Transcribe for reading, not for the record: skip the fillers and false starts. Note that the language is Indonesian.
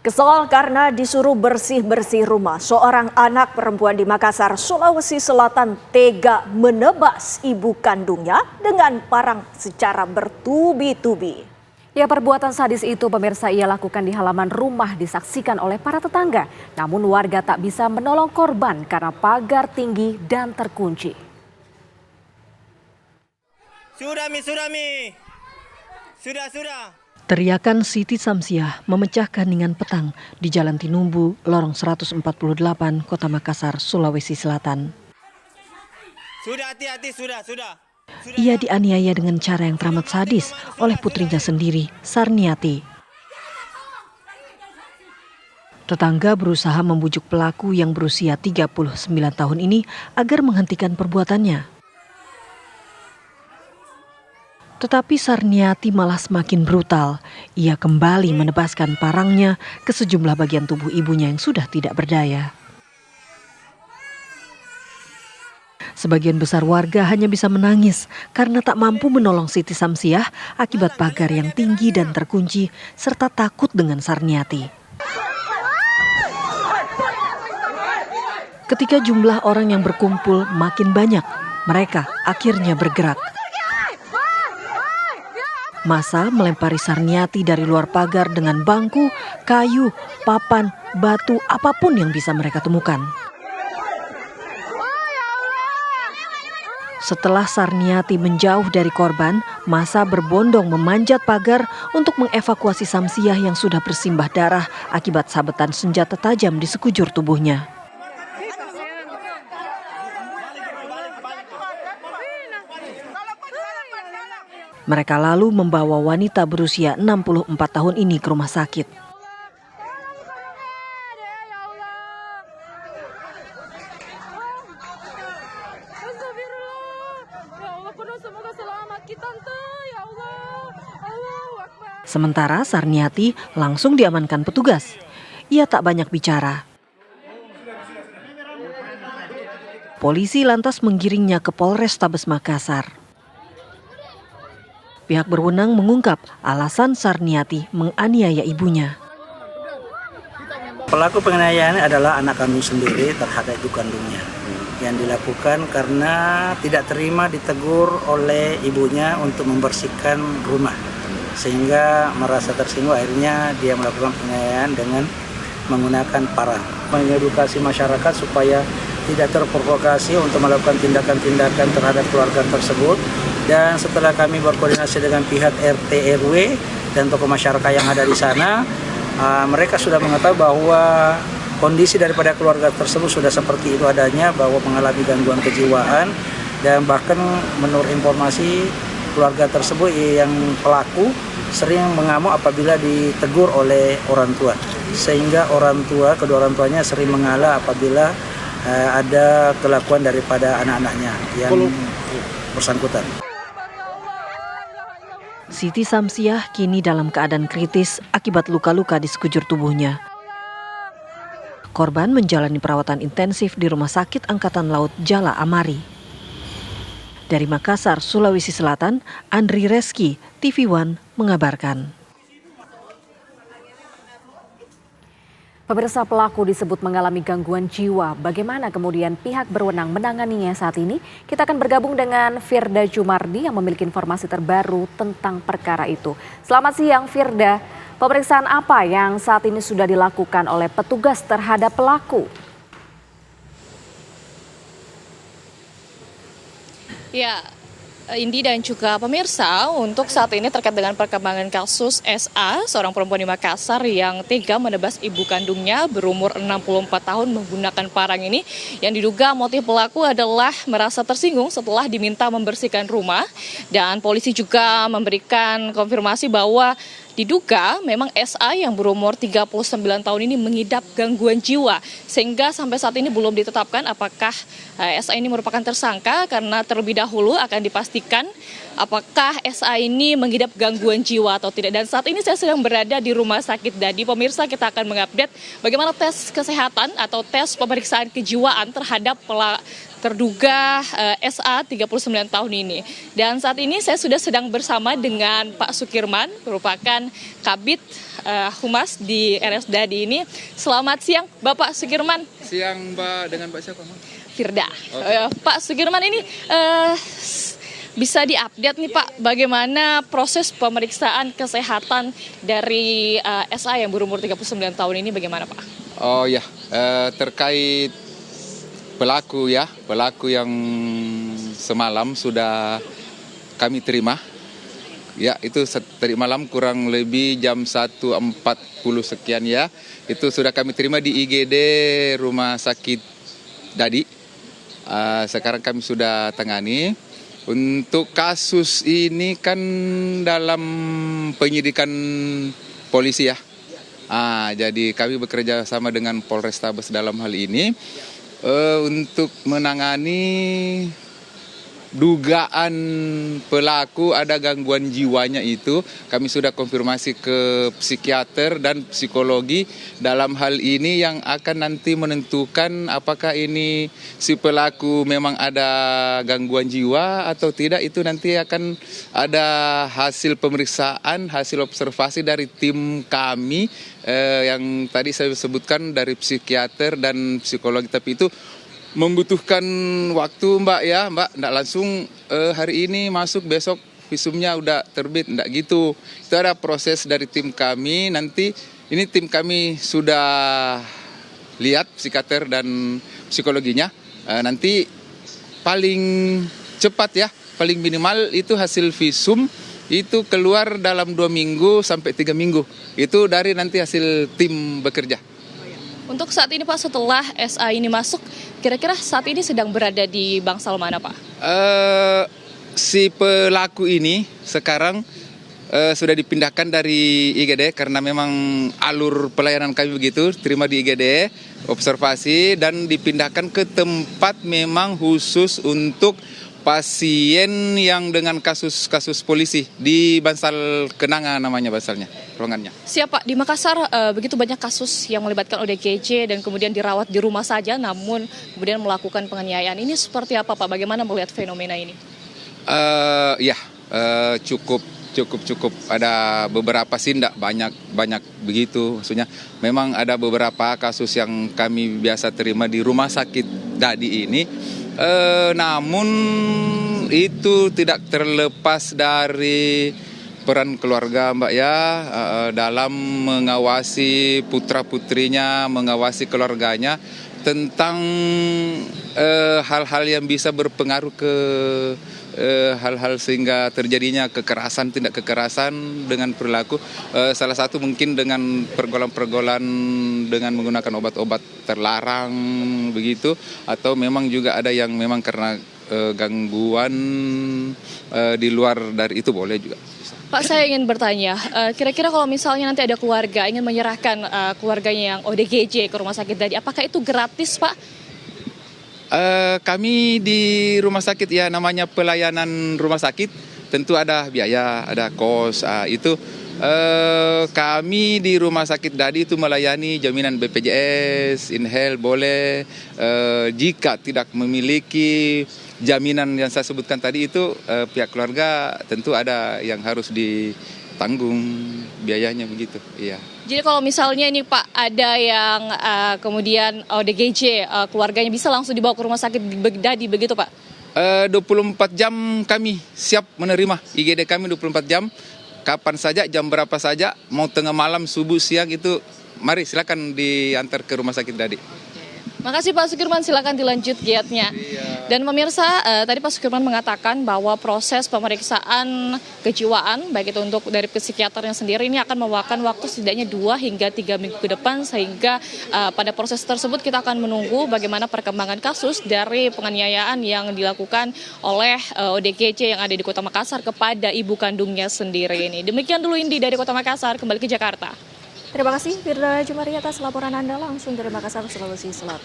Kesal karena disuruh bersih-bersih rumah, seorang anak perempuan di Makassar, Sulawesi Selatan tega menebas ibu kandungnya dengan parang secara bertubi-tubi. Ya, perbuatan sadis itu pemirsa ia lakukan di halaman rumah disaksikan oleh para tetangga. Namun warga tak bisa menolong korban karena pagar tinggi dan terkunci. Sudah. Teriakan Siti Samsiah memecah keheningan petang di Jalan Tinumbu, Lorong 148, Kota Makassar, Sulawesi Selatan. Sudah, hati-hati, sudah. Ia dianiaya dengan cara yang teramat sadis oleh putrinya sendiri, Sarniati. Tetangga berusaha membujuk pelaku yang berusia 39 tahun ini agar menghentikan perbuatannya. Tetapi Sarniati malah semakin brutal. Ia kembali menebaskan parangnya ke sejumlah bagian tubuh ibunya yang sudah tidak berdaya. Sebagian besar warga hanya bisa menangis karena tak mampu menolong Siti Samsiah akibat pagar yang tinggi dan terkunci serta takut dengan Sarniati. Ketika jumlah orang yang berkumpul makin banyak, mereka akhirnya bergerak. Massa melempari Sarniati dari luar pagar dengan bangku, kayu, papan, batu, apapun yang bisa mereka temukan. Setelah Sarniati menjauh dari korban, massa berbondong memanjat pagar untuk mengevakuasi Samsiah yang sudah bersimbah darah akibat sabetan senjata tajam di sekujur tubuhnya. Mereka lalu membawa wanita berusia 64 tahun ini ke rumah sakit. Sementara Sarniati langsung diamankan petugas. Ia tak banyak bicara. Polisi lantas menggiringnya ke Polrestabes Makassar. Pihak berwenang mengungkap alasan Sarniati menganiaya ibunya. Pelaku penganiayaan adalah anak kandung sendiri terhadap ibu kandungnya. Yang dilakukan karena tidak terima ditegur oleh ibunya untuk membersihkan rumah. Sehingga merasa tersinggung, akhirnya dia melakukan penganiayaan dengan menggunakan parang. Mengedukasi masyarakat supaya tidak terprovokasi untuk melakukan tindakan-tindakan terhadap keluarga tersebut. Dan setelah kami berkoordinasi dengan pihak RT RW dan tokoh masyarakat yang ada di sana, mereka sudah mengetahui bahwa kondisi daripada keluarga tersebut sudah seperti itu adanya, bahwa mengalami gangguan kejiwaan, dan bahkan menurut informasi keluarga tersebut yang pelaku sering mengamuk apabila ditegur oleh orang tua, sehingga kedua orang tuanya sering mengalah apabila ada kelakuan daripada anak-anaknya yang bersangkutan. Siti Samsiah kini dalam keadaan kritis akibat luka-luka di sekujur tubuhnya. Korban menjalani perawatan intensif di Rumah Sakit Angkatan Laut Jala Amari. Dari Makassar, Sulawesi Selatan, Andri Reski, TV One mengabarkan. Pemirsa, pelaku disebut mengalami gangguan jiwa. Bagaimana kemudian pihak berwenang menanganinya saat ini? Kita akan bergabung dengan Firda Jumardi yang memiliki informasi terbaru tentang perkara itu. Selamat siang Firda, pemeriksaan apa yang saat ini sudah dilakukan oleh petugas terhadap pelaku? Ya, Indi dan juga pemirsa, untuk saat ini terkait dengan perkembangan kasus SA, seorang perempuan di Makassar yang tega menebas ibu kandungnya berumur 64 tahun menggunakan parang ini, yang diduga motif pelaku adalah merasa tersinggung setelah diminta membersihkan rumah, dan polisi juga memberikan konfirmasi bahwa diduga memang SA yang berumur 39 tahun ini mengidap gangguan jiwa, sehingga sampai saat ini belum ditetapkan apakah SA ini merupakan tersangka, karena terlebih dahulu akan dipastikan apakah SA ini mengidap gangguan jiwa atau tidak. Dan saat ini saya sedang berada di Rumah Sakit Dadi. Pemirsa, kita akan mengupdate bagaimana tes kesehatan atau tes pemeriksaan kejiwaan terduga SA 39 tahun ini. Dan saat ini saya sudah sedang bersama dengan Pak Sukirman, merupakan Kabid Humas di RSDADI ini. Selamat siang Bapak Sukirman. Siang Mbak, dengan Mbak siapa? Firda. Pak Sukirman, ini bisa diupdate nih Pak, bagaimana proses pemeriksaan kesehatan dari SA yang berumur 39 tahun ini, bagaimana Pak? Oh ya, terkait pelaku yang semalam sudah kami terima. Ya, itu tadi malam kurang lebih jam 1.40 sekian ya. Itu sudah kami terima di IGD Rumah Sakit Dadi. Sekarang kami sudah tangani. Untuk kasus ini kan dalam penyidikan polisi ya. Jadi kami bekerja sama dengan Polrestabes dalam hal ini untuk menangani dugaan pelaku ada gangguan jiwanya itu. Kami sudah konfirmasi ke psikiater dan psikologi dalam hal ini yang akan nanti menentukan apakah ini si pelaku memang ada gangguan jiwa atau tidak. Itu nanti akan ada hasil pemeriksaan, hasil observasi dari tim kami yang tadi saya sebutkan dari psikiater dan psikologi. Tapi itu membutuhkan waktu Mbak ya, Mbak, enggak langsung hari ini masuk besok visumnya udah terbit, enggak gitu. Itu ada proses dari tim kami. Nanti ini tim kami sudah lihat psikiater dan psikologinya. Nanti paling cepat ya, paling minimal itu hasil visum itu keluar dalam 2 minggu sampai 3 minggu. Itu dari nanti hasil tim bekerja. Untuk saat ini Pak, setelah SA ini masuk, kira-kira saat ini sedang berada di bangsal mana Pak? Si pelaku ini sekarang sudah dipindahkan dari IGD karena memang alur pelayanan kami begitu, terima di IGD, observasi dan dipindahkan ke tempat memang khusus untuk pasien yang dengan kasus polisi di Bansal Kenanga namanya bansalnya, ruangannya. Siapa di Makassar begitu banyak kasus yang melibatkan ODGJ dan kemudian dirawat di rumah saja namun kemudian melakukan penganiayaan. Ini seperti apa Pak? Bagaimana melihat fenomena ini? Cukup. Ada beberapa sih, enggak banyak begitu. Maksudnya memang ada beberapa kasus yang kami biasa terima di rumah sakit Dadi ini. Namun itu tidak terlepas dari peran keluarga Mbak ya, dalam mengawasi putra-putrinya, mengawasi keluarganya tentang hal-hal yang bisa berpengaruh ke hal-hal sehingga terjadinya kekerasan, tindak kekerasan dengan perilaku. Salah satu mungkin dengan pergaulan-pergaulan dengan menggunakan obat-obat terlarang begitu, atau memang juga ada yang memang karena gangguan di luar dari itu boleh juga. Pak, saya ingin bertanya, kira-kira kalau misalnya nanti ada keluarga ingin menyerahkan keluarganya yang ODGJ ke rumah sakit Dadi, apakah itu gratis Pak? Kami di rumah sakit ya, namanya pelayanan rumah sakit, tentu ada biaya, ada kos. Itu kami di rumah sakit Dadi itu melayani jaminan BPJS, InHealth boleh. Jika tidak memiliki jaminan yang saya sebutkan tadi itu, pihak keluarga tentu ada yang harus ditanggung biayanya begitu. Iya. Jadi kalau misalnya ini Pak ada yang kemudian ODGJ keluarganya bisa langsung dibawa ke rumah sakit Dadi begitu Pak? 24 jam kami siap menerima. IGD kami 24 jam. Kapan saja, jam berapa saja, mau tengah malam, subuh, siang itu mari silakan diantar ke rumah sakit Dadi. Makasih Pak Sukirman, silakan dilanjut giatnya. Dan pemirsa, tadi Pak Sukirman mengatakan bahwa proses pemeriksaan kejiwaan, baik itu untuk dari psikiaternya sendiri, ini akan memakan waktu setidaknya 2 hingga 3 minggu ke depan, sehingga pada proses tersebut kita akan menunggu bagaimana perkembangan kasus dari penganiayaan yang dilakukan oleh ODGJ yang ada di Kota Makassar kepada ibu kandungnya sendiri ini. Demikian dulu Indi dari Kota Makassar, kembali ke Jakarta. Terima kasih Firda Jumari atas laporan Anda langsung dari Makassar, Sulawesi Selatan.